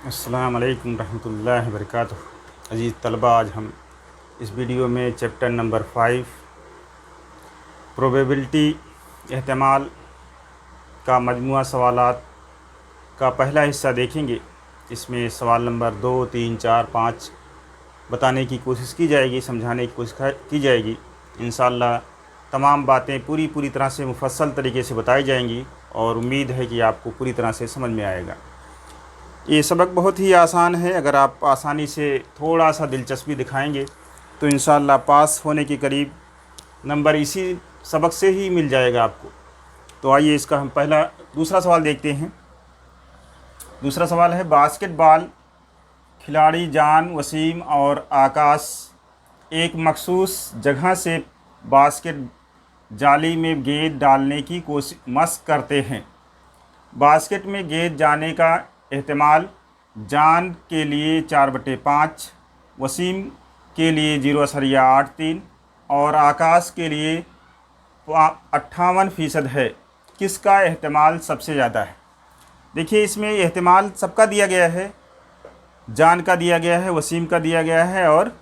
अस्सलाम वालेकुम रहमतुल्लाहि व बरकातुहू। अजीज़ तलबा, आज हम इस वीडियो में चैप्टर नंबर 5 प्रोबेबिलिटी एहतमाल का मजमुआ सवालात का पहला हिस्सा देखेंगे। इसमें सवाल नंबर 2, 3, 4, 5 बताने की कोशिश की जाएगी, समझाने की कोशिश की जाएगी। इंशाअल्लाह तमाम बातें पूरी तरह से मुफस्सल तरीके से बताई जाएंगी और उम्मीद है कि आपको पूरी तरह से समझ में आएगा। ये सबक बहुत ही आसान है। अगर आप आसानी से थोड़ा सा दिलचस्पी दिखाएंगे तो इंशाअल्लाह पास होने के करीब नंबर इसी सबक से ही मिल जाएगा आपको। तो आइए इसका हम दूसरा सवाल देखते हैं। दूसरा सवाल है, बास्केटबॉल खिलाड़ी जान, वसीम और आकाश एक मखसूस जगह से बास्केट जाली में गेंद डालने की मशक करते हैं। बास्केट में गेंद जाने का एहतमाल जान के लिए 4/5, वसीम के लिए 0.83 और आकाश के लिए 58% है। किसका एहतमाल सबसे ज़्यादा है? देखिए, इसमें एहतमाल सबका दिया गया है, जान का दिया गया है, वसीम का दिया गया है और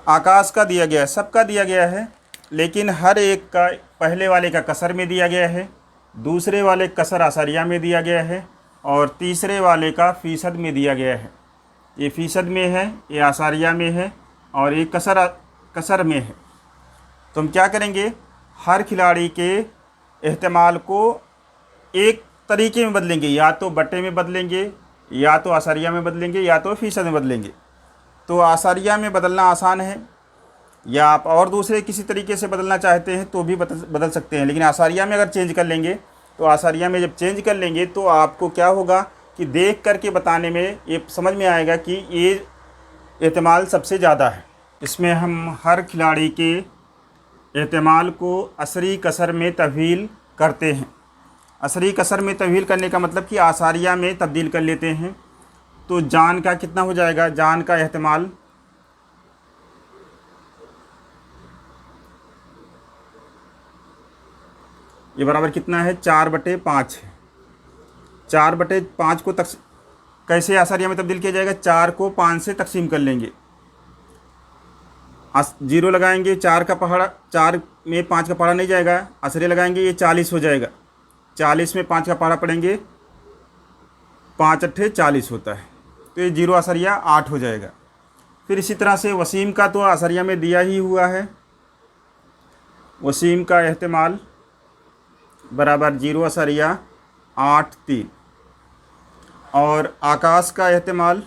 आकाश का दिया गया है, सबका दिया गया है। लेकिन हर एक का पहले वाले का कसर में दिया गया है, दूसरे वाले कसर आसारिया में दिया गया है और तीसरे वाले का फ़ीसद में दिया गया है। ये फ़ीसद में है, ये आसारिया में है और ये कसर में है। तो हम क्या करेंगे, हर खिलाड़ी के एहतमाल को एक तरीके में बदलेंगे, या तो बट्टे में बदलेंगे, या तो आसारिया में बदलेंगे, या तो फ़ीसद में बदलेंगे। तो आसारिया में बदलना आसान है, या आप और दूसरे किसी तरीके से बदलना चाहते हैं तो भी बदल सकते हैं। लेकिन आसारिया में अगर चेंज कर लेंगे तो आसारिया में जब चेंज कर लेंगे तो आपको क्या होगा कि देख करके बताने में ये समझ में आएगा कि ये एहतमाल सबसे ज़्यादा है। इसमें हम हर खिलाड़ी के एहतमाल को असरी कसर में तब्दील करते हैं। असरी कसर में तब्दील करने का मतलब कि आसारिया में तब्दील कर लेते हैं। तो जान का कितना हो जाएगा? जान का एहतमाल ये बराबर कितना है? 4/5 है। 4/5 को कैसे आसारिया में तब्दील किया जाएगा? 4 को 5 से तकसीम कर लेंगे, 0 लगाएंगे, 4 का पहाड़ा, 4 में 5 का पहाड़ा नहीं जाएगा, आसारिया लगाएंगे, ये 40 हो जाएगा। 40 में 5 का पहाड़ा पड़ेंगे, 5 अट्ठे 40 होता है, तो ये 0 आसारिया 8 हो जाएगा। फिर इसी तरह से वसीम का तो आसारिया में दिया ही हुआ है, वसीम का एहतमाल बराबर 0.83 और आकाश का एहतमाल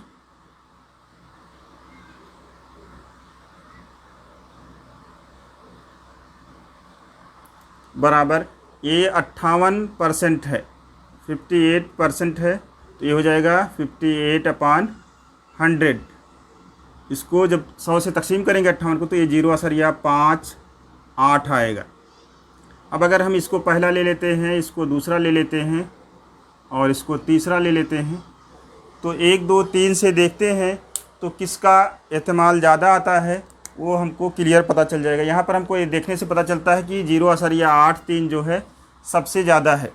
बराबर ये 58% है, 58% है। तो ये हो जाएगा 58/100। इसको जब 100 से तकसीम करेंगे 58 को तो ये 0.58 आएगा। अब अगर हम इसको पहला ले लेते हैं, इसको दूसरा ले लेते हैं और इसको तीसरा ले लेते हैं, तो 1, 2, 3 से देखते हैं तो किसका एहतमाल ज़्यादा आता है वो हमको क्लियर पता चल जाएगा। यहाँ पर हमको ये देखने से पता चलता है कि 0.83 जो है सबसे ज़्यादा है।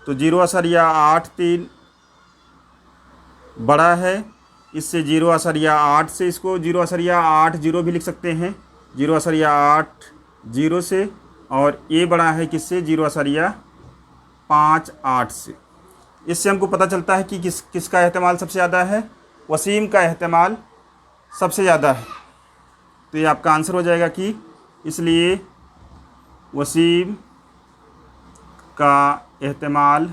तो 0.83 बड़ा है, इससे 0.8 से इसको 0.80 भी लिख सकते हैं, 0.80 से, और ये बड़ा है किससे? 0.58 से। इससे हमको पता चलता है कि किसका एहतमाल सबसे ज़्यादा है? वसीम का एहतमाल सबसे ज़्यादा है। तो ये आपका आंसर हो जाएगा कि इसलिए वसीम का एहतमाल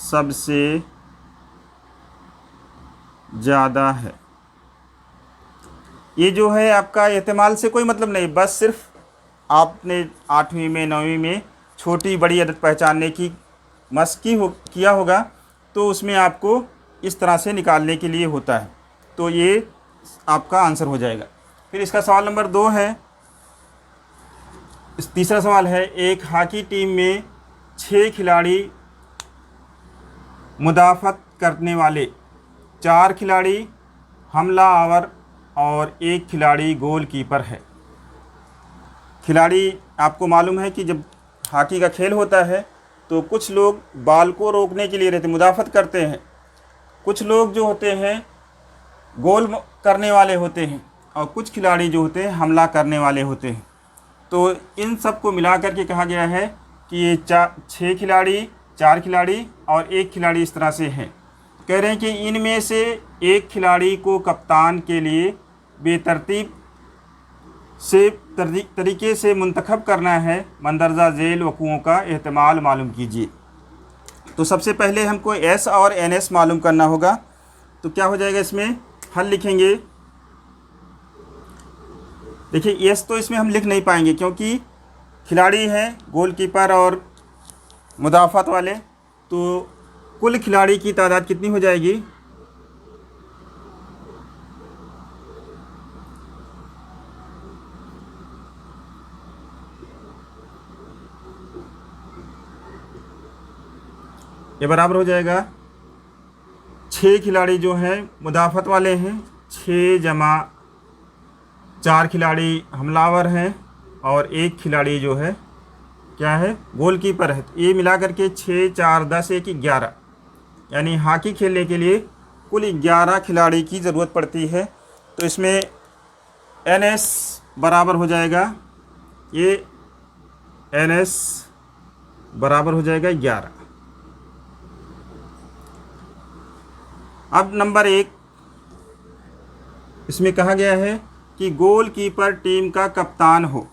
सबसे ज़्यादा है। ये जो है आपका एहतमाल से कोई मतलब नहीं, बस सिर्फ आपने 8वीं में 9वीं में छोटी बड़ी अदद पहचानने की मशक किया होगा, तो उसमें आपको इस तरह से निकालने के लिए होता है। तो ये आपका आंसर हो जाएगा। फिर इसका सवाल नंबर 2 है। तीसरा सवाल है, एक हॉकी टीम में 6 खिलाड़ी मुदाफ़त करने वाले, 4 खिलाड़ी हमला आवर और 1 खिलाड़ी गोल कीपर है। खिलाड़ी आपको मालूम है कि जब हॉकी का खेल होता है तो कुछ लोग बाल को रोकने के लिए रहते, मुदाफ़त करते हैं। कुछ लोग जो होते हैं गोल करने वाले होते हैं, और कुछ खिलाड़ी जो होते हैं हमला करने वाले होते हैं। तो इन सब को मिला कर के कहा गया है कि ये 6 खिलाड़ी, 4 खिलाड़ी और 1 खिलाड़ी इस तरह से हैं। कह रहे हैं कि इनमें से एक खिलाड़ी को कप्तान के लिए बेतरतीब से तरीके से मुंतखब करना है। मंदरजा झेल वक़ुओं का एहतमाल मालूम कीजिए। तो सबसे पहले हमको एस और एन एस मालूम करना होगा। तो क्या हो जाएगा, इसमें हल लिखेंगे। देखिए एस तो इसमें हम लिख नहीं पाएंगे क्योंकि खिलाड़ी हैं गोलकीपर और मुदाफ़त वाले। तो कुल खिलाड़ी की तादाद कितनी हो जाएगी, ये बराबर हो जाएगा 6 खिलाड़ी जो हैं मुदाफ़त वाले हैं, 6 जमा 4 खिलाड़ी हमलावर हैं और 1 खिलाड़ी जो है क्या है, गोलकीपर है। तो ये मिला करके 6, 4, 10, 1, 11, यानी हॉकी खेलने के लिए कुल 11 खिलाड़ी की ज़रूरत पड़ती है। तो इसमें एन एस बराबर हो जाएगा, ये एन एस बराबर हो जाएगा 11। अब नंबर 1, इसमें कहा गया है कि गोलकीपर टीम का कप्तान हो।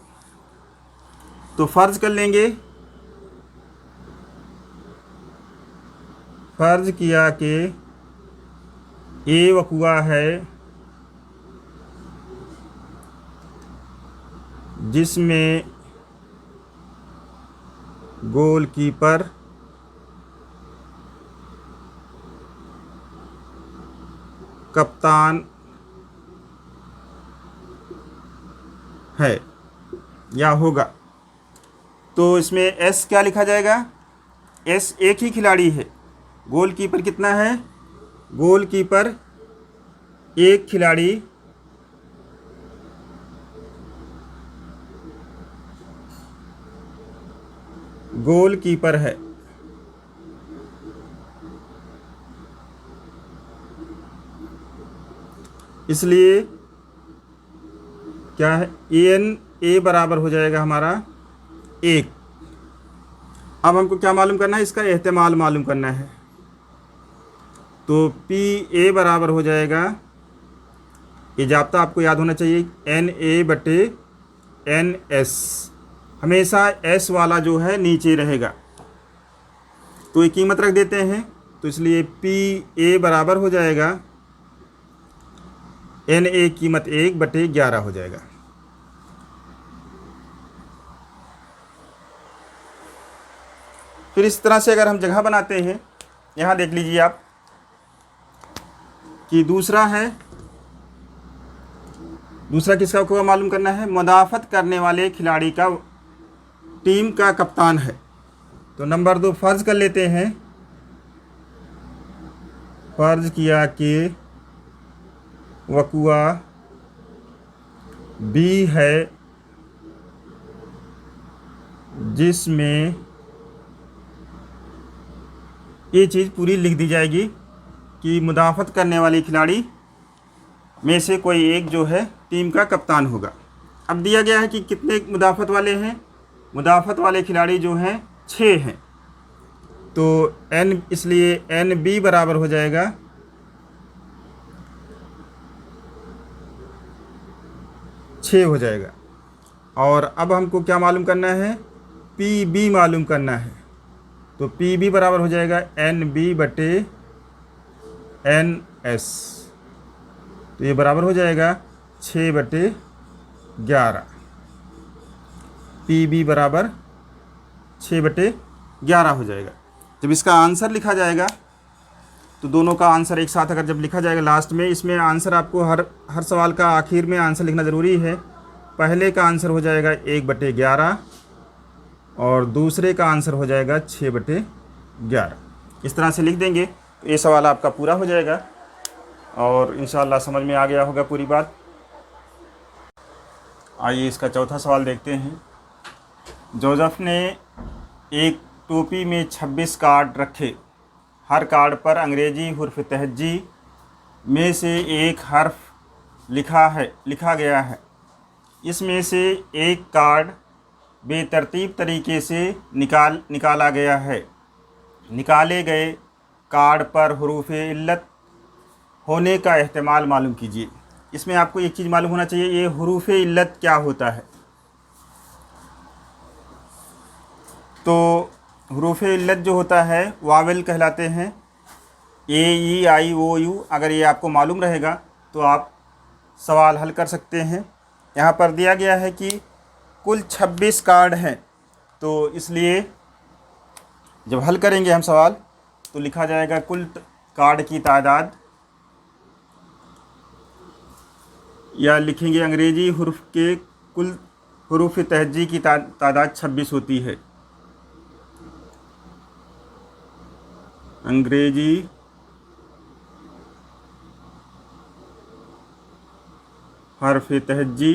तो फ़र्ज़ कर लेंगे, फ़र्ज़ किया कि ए वक़ुआ है जिसमें गोलकीपर कप्तान है या होगा। तो इसमें एस क्या लिखा जाएगा, एस एक ही खिलाड़ी है। गोलकीपर कितना है, गोलकीपर एक खिलाड़ी गोलकीपर है। इसलिए क्या है, एन ए बराबर हो जाएगा हमारा 1। अब हमको क्या मालूम करना है, इसका एहतमाल मालूम करना है। तो पी ए बराबर हो जाएगा, ये जाब्ता आपको याद होना चाहिए, एन ए बटे एन एस। हमेशा एस वाला जो है नीचे रहेगा। तो ये कीमत रख देते हैं। तो इसलिए पी ए बराबर हो जाएगा एन ए कीमत 1/11 हो जाएगा। फिर इस तरह से अगर हम जगह बनाते हैं, यहाँ देख लीजिए आप कि दूसरा किसका को मालूम करना है, मुदाफ़त करने वाले खिलाड़ी का टीम का कप्तान है। तो नंबर 2 फ़र्ज़ कर लेते हैं, फ़र्ज़ किया कि वक़ुआ बी है जिसमें, ये चीज़ पूरी लिख दी जाएगी कि मुदाफ़त करने वाली खिलाड़ी में से कोई एक जो है टीम का कप्तान होगा। अब दिया गया है कि कितने मुदाफ़त वाले हैं, मुदाफ़त वाले खिलाड़ी जो हैं 6 हैं। तो एन, इसलिए एन बी बराबर हो जाएगा 6 हो जाएगा। और अब हमको क्या मालूम करना है, पी बी मालूम करना है। तो पी बी बराबर हो जाएगा एन बी बटे एन एस। तो ये बराबर हो जाएगा 6/11। पी बी बराबर 6/11 हो जाएगा। जब इसका आंसर लिखा जाएगा तो दोनों का आंसर एक साथ अगर जब लिखा जाएगा लास्ट में, इसमें आंसर आपको हर सवाल का आखिर में आंसर लिखना ज़रूरी है। पहले का आंसर हो जाएगा 1/11 और दूसरे का आंसर हो जाएगा 6/11। इस तरह से लिख देंगे तो ये सवाल आपका पूरा हो जाएगा और इंशाअल्लाह समझ में आ गया होगा पूरी बात। आइए इसका चौथा सवाल देखते हैं। जोसेफ ने एक टोपी में 26 कार्ड रखे। हर कार्ड पर अंग्रेजी हुर्फ तहजी में से एक हर्फ लिखा गया है। इसमें से एक कार्ड बेतरतीब तरीके से निकाला गया है। निकाले गए कार्ड पर हुरूफ इल्लत होने का एहतमाल मालूम कीजिए। इसमें आपको एक चीज़ मालूम होना चाहिए, ये हुरूफ इल्लत क्या होता है। तो हुरूफ इल्लत जो होता है वावेल कहलाते हैं, ए ई आई ओ यू। अगर ये आपको मालूम रहेगा तो आप सवाल हल कर सकते हैं। यहाँ पर दिया गया है कि कुल 26 कार्ड हैं, तो इसलिए जब हल करेंगे हम सवाल तो लिखा जाएगा कुल कार्ड की तादाद, या लिखेंगे अंग्रेजी हुर्फ के कुल हुरूफ तहजी की तादाद 26 होती है। अंग्रेजी हर्फ तहजी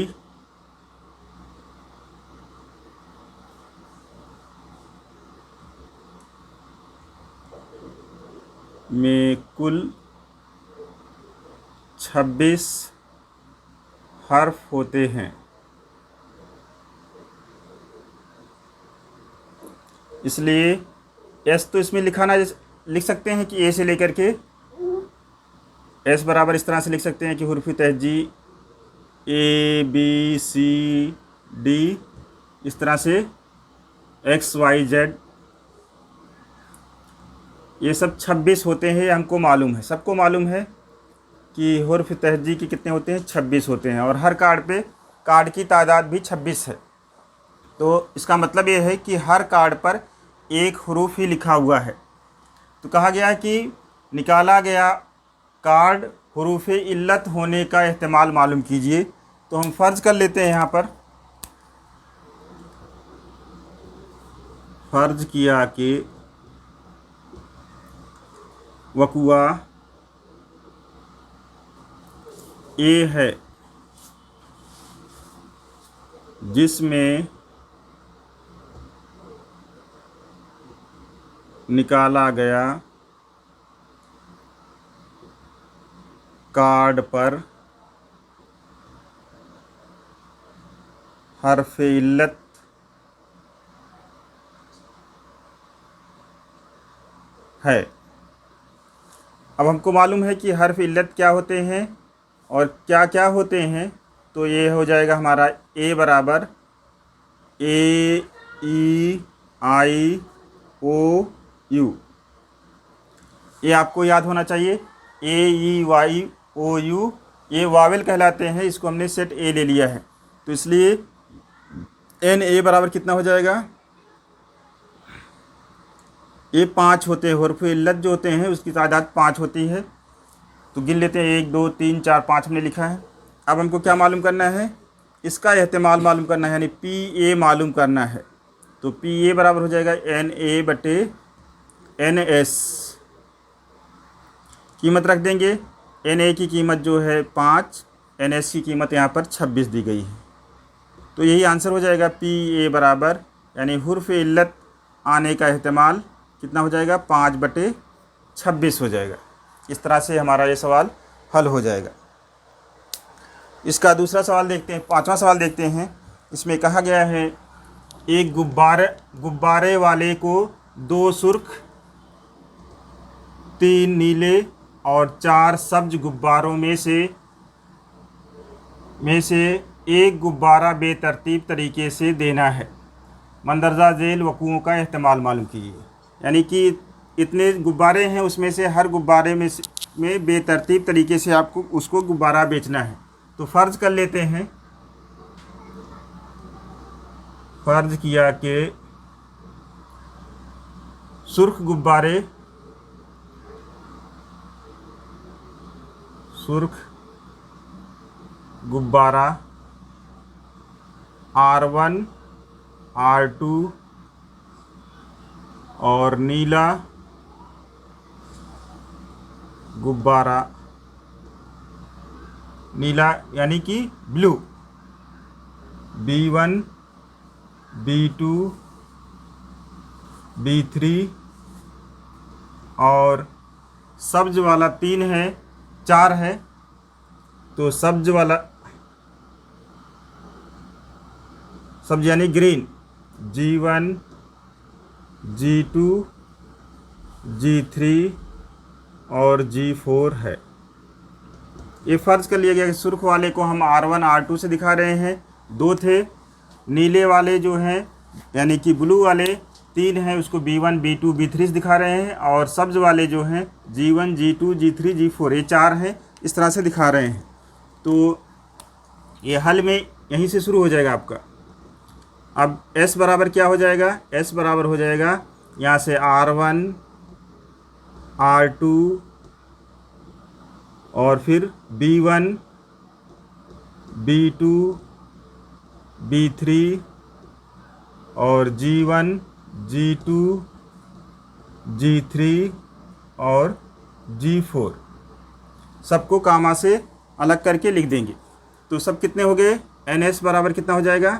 में कुल 26 हर्फ होते हैं। इसलिए एस तो इसमें लिख सकते हैं कि ए से लेकर के एस बराबर इस तरह से लिख सकते हैं कि हुर्फ तहजी ए बी सी डी, इस तरह से एक्स वाई जेड, ये सब 26 होते हैं। हमको मालूम है, सबको मालूम है कि हुर्फ तहजी के कितने होते हैं, 26 होते हैं। और हर कार्ड पे कार्ड की तादाद भी 26 है। तो इसका मतलब ये है कि हर कार्ड पर एक हुरूफ ही लिखा हुआ है। तो कहा गया है कि निकाला गया कार्ड हुरूफ इल्लत होने का एहतमाल मालूम कीजिए। तो हम फ़र्ज़ कर लेते हैं, यहाँ पर फ़र्ज़ किया कि वकुआ ए है जिसमें निकाला गया कार्ड पर हर्फ इल्लत है। अब हमको मालूम है कि हर्फ इल्लत क्या होते हैं और क्या क्या होते हैं। तो ये हो जाएगा हमारा ए बराबर ए ई आई ओ यू, ये आपको याद होना चाहिए। ए ई वाई ओ यू ये वावेल कहलाते हैं। इसको हमने सेट ए ले लिया है, तो इसलिए एन ए बराबर कितना हो जाएगा, ये 5 होते हैं। हुर्फ इल्लत जो होते हैं उसकी तादाद 5 होती है। तो गिन लेते हैं, 1 2 3 4 5 हमने लिखा है। अब हमको क्या मालूम करना है, इसका एहतमाल मालूम करना है, यानी पी ए मालूम करना है। तो पी ए बराबर हो जाएगा एन ए बटे एन एस। कीमत रख देंगे, एन ए की कीमत जो है 5, एन एस की कीमत यहाँ पर 26 दी गई है। तो यही आंसर हो जाएगा पी ए बराबर, यानी हुर्फ इल्लत आने का एहतमाल कितना हो जाएगा, 5/26 हो जाएगा। इस तरह से हमारा ये सवाल हल हो जाएगा। इसका दूसरा सवाल देखते हैं, 5वां सवाल देखते हैं। इसमें कहा गया है एक गुब्बारे वाले को 2 सुर्ख, 3 नीले और 4 सब्ज गुब्बारों में से एक गुब्बारा बेतरतीब तरीके से देना है। मंदरजा झेल वक़ुओं का एहतमाल मालूम कीजिए। यानी कि इतने गुब्बारे हैं, उसमें से हर गुब्बारे में बेतरतीब तरीके से आपको उसको गुब्बारा बेचना है। तो फ़र्ज़ कर लेते हैं, फ़र्ज़ किया कि सुर्ख गुब्बारा R1 R2 और नीला गुब्बारा, नीला यानी कि ब्लू, B1 B2 B3 और सब्ज वाला 3 है, 4 है, तो सब्ज वाला, सब्ज यानी ग्रीन, G1 G2 G3 और G4 है। ये फ़र्ज़ कर लिया गया कि सुर्ख वाले को हम R1 R2 से दिखा रहे हैं, 2 थे। नीले वाले जो हैं यानी कि ब्लू वाले 3 हैं, उसको B1 B2 B3 से दिखा रहे हैं, और सब्ज वाले जो हैं G1 G2 G3 G4 ये 4 हैं, इस तरह से दिखा रहे हैं। तो ये हल में यहीं से शुरू हो जाएगा आपका। अब S बराबर क्या हो जाएगा? S बराबर हो जाएगा यहाँ से R1 R2 और फिर B1 B2 B3 और G1 G2 G3 और G4, सबको कामा से अलग करके लिख देंगे। तो सब कितने हो गए? NS बराबर कितना हो जाएगा?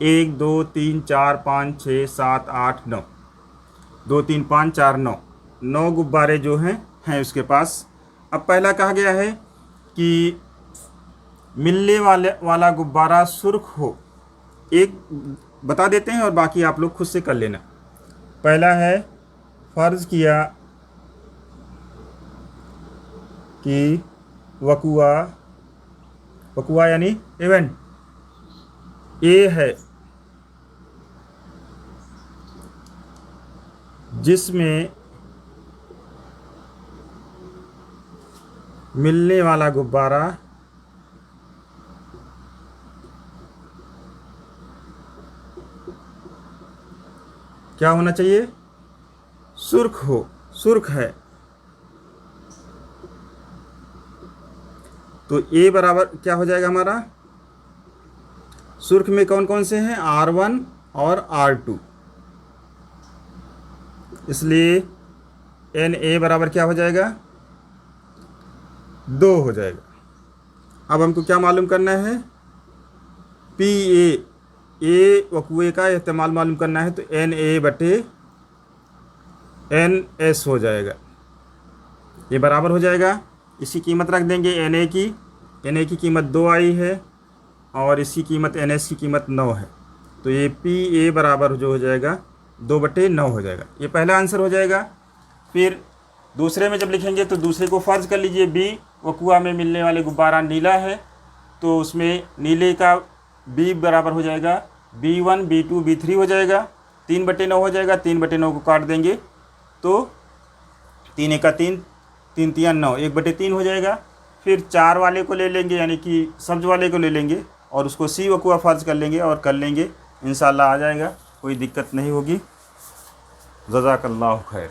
1 2 3 4 5 6 7 8 9, 2 3 5 4 9 गुब्बारे जो हैं उसके पास। अब पहला कहा गया है कि मिलने वाला गुब्बारा सुर्ख हो। एक बता देते हैं और बाकी आप लोग खुद से कर लेना। पहला है, फ़र्ज़ किया कि वकुआ यानी इवेंट ए है जिसमें मिलने वाला गुब्बारा क्या होना चाहिए? सुर्ख हो, सुर्ख है। तो ए बराबर क्या हो जाएगा हमारा? सुर्ख में कौन कौन से हैं? R1 और R2, इसलिए NA बराबर क्या हो जाएगा? 2 हो जाएगा। अब हमको क्या मालूम करना है? PA, ए वकुए का इस्तेमाल मालूम करना है, तो NA बटे NS हो जाएगा। ये बराबर हो जाएगा, इसकी कीमत रख देंगे NA की कीमत 2 आई है और इसकी कीमत NS की कीमत 9 है। तो ये PA बराबर जो हो जाएगा 2/9 हो जाएगा। ये पहला आंसर हो जाएगा। फिर दूसरे में जब लिखेंगे तो दूसरे को फ़र्ज़ कर लीजिए B वकुआ में मिलने वाले गुब्बारा नीला है, तो उसमें नीले का B बराबर हो जाएगा B1 B2 B3 हो जाएगा, 3/9 हो जाएगा। 3/9 को काट देंगे तो 3 1 3, 3 3 9, 1/3 हो जाएगा। फिर 4 वाले को ले लेंगे यानी कि सब्ज वाले को ले लेंगे और उसको C वकुआ फ़र्ज़ कर लेंगे और कर लेंगे, इंशाअल्लाह आ जाएगा, कोई दिक्कत नहीं होगी। जज़ाकल्लाहु खैर।